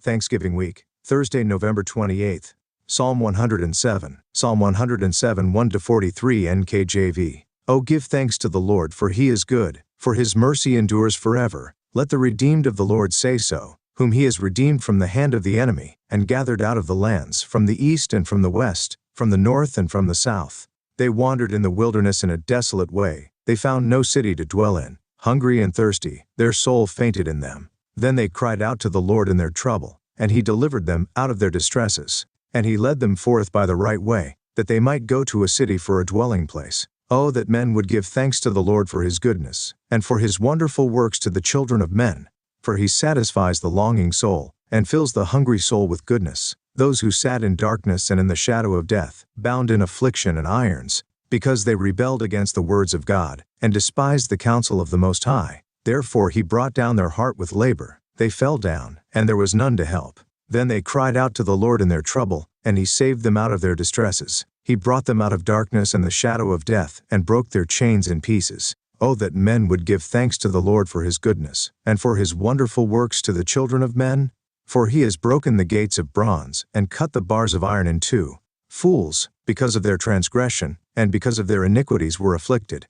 Thanksgiving Week, Thursday, November 28th. Psalm 107, Psalm 107 1-43 NKJV. Oh, give thanks to the Lord, for he is good, for his mercy endures forever. Let the redeemed of the Lord say so, whom he has redeemed from the hand of the enemy, and gathered out of the lands, from the east and from the west, from the north and from the south. They wandered in the wilderness in a desolate way. They found no city to dwell in. Hungry and thirsty, their soul fainted in them. Then they cried out to the Lord in their trouble, and he delivered them out of their distresses. And he led them forth by the right way, that they might go to a city for a dwelling place. Oh, that men would give thanks to the Lord for his goodness, and for his wonderful works to the children of men. For he satisfies the longing soul, and fills the hungry soul with goodness. Those who sat in darkness and in the shadow of death, bound in affliction and irons, because they rebelled against the words of God, and despised the counsel of the Most High. Therefore he brought down their heart with labor. They fell down, and there was none to help. Then they cried out to the Lord in their trouble, and he saved them out of their distresses. He brought them out of darkness and the shadow of death, and broke their chains in pieces. Oh, that men would give thanks to the Lord for his goodness, and for his wonderful works to the children of men. For he has broken the gates of bronze, and cut the bars of iron in two. Fools, because of their transgression, and because of their iniquities were afflicted.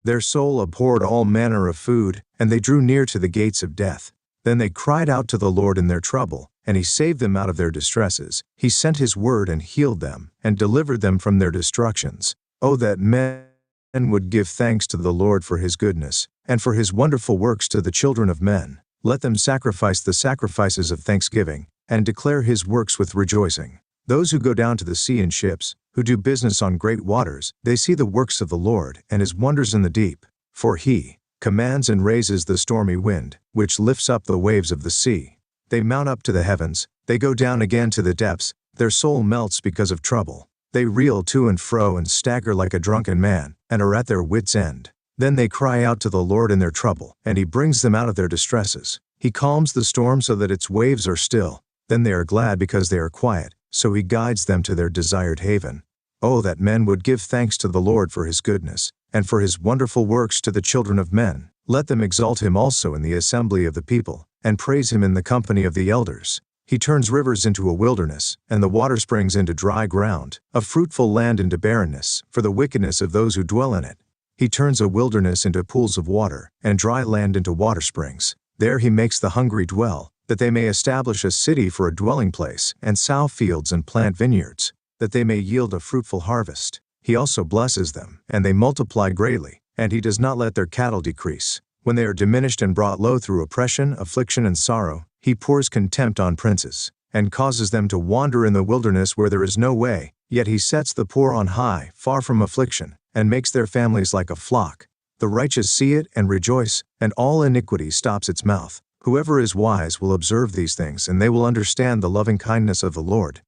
Their soul abhorred all manner of food, and they drew near to the gates of death. Then they cried out to the Lord in their trouble, and he saved them out of their distresses. He sent his word and healed them, and delivered them from their destructions. Oh, that men would give thanks to the Lord for his goodness, and for his wonderful works to the children of men. Let them sacrifice the sacrifices of thanksgiving, and declare his works with rejoicing. Those who go down to the sea in ships, who do business on great waters, they see the works of the Lord, and his wonders in the deep. For he commands and raises the stormy wind, which lifts up the waves of the sea. They mount up to the heavens, they go down again to the depths. Their soul melts because of trouble. They reel to and fro and stagger like a drunken man, and are at their wits' end. Then they cry out to the Lord in their trouble, and he brings them out of their distresses. He calms the storm so that its waves are still. Then they are glad because they are quiet, so he guides them to their desired haven. Oh, that men would give thanks to the Lord for his goodness, and for his wonderful works to the children of men. Let them exalt him also in the assembly of the people, and praise him in the company of the elders. He turns rivers into a wilderness, and the water springs into dry ground, a fruitful land into barrenness, for the wickedness of those who dwell in it. He turns a wilderness into pools of water, and dry land into water springs. There he makes the hungry dwell, that they may establish a city for a dwelling place, and sow fields and plant vineyards, that they may yield a fruitful harvest. He also blesses them, and they multiply greatly, and he does not let their cattle decrease. When they are diminished and brought low through oppression, affliction, and sorrow, he pours contempt on princes, and causes them to wander in the wilderness where there is no way. Yet he sets the poor on high, far from affliction, and makes their families like a flock. The righteous see it and rejoice, and all iniquity stops its mouth. Whoever is wise will observe these things, and they will understand the loving kindness of the Lord.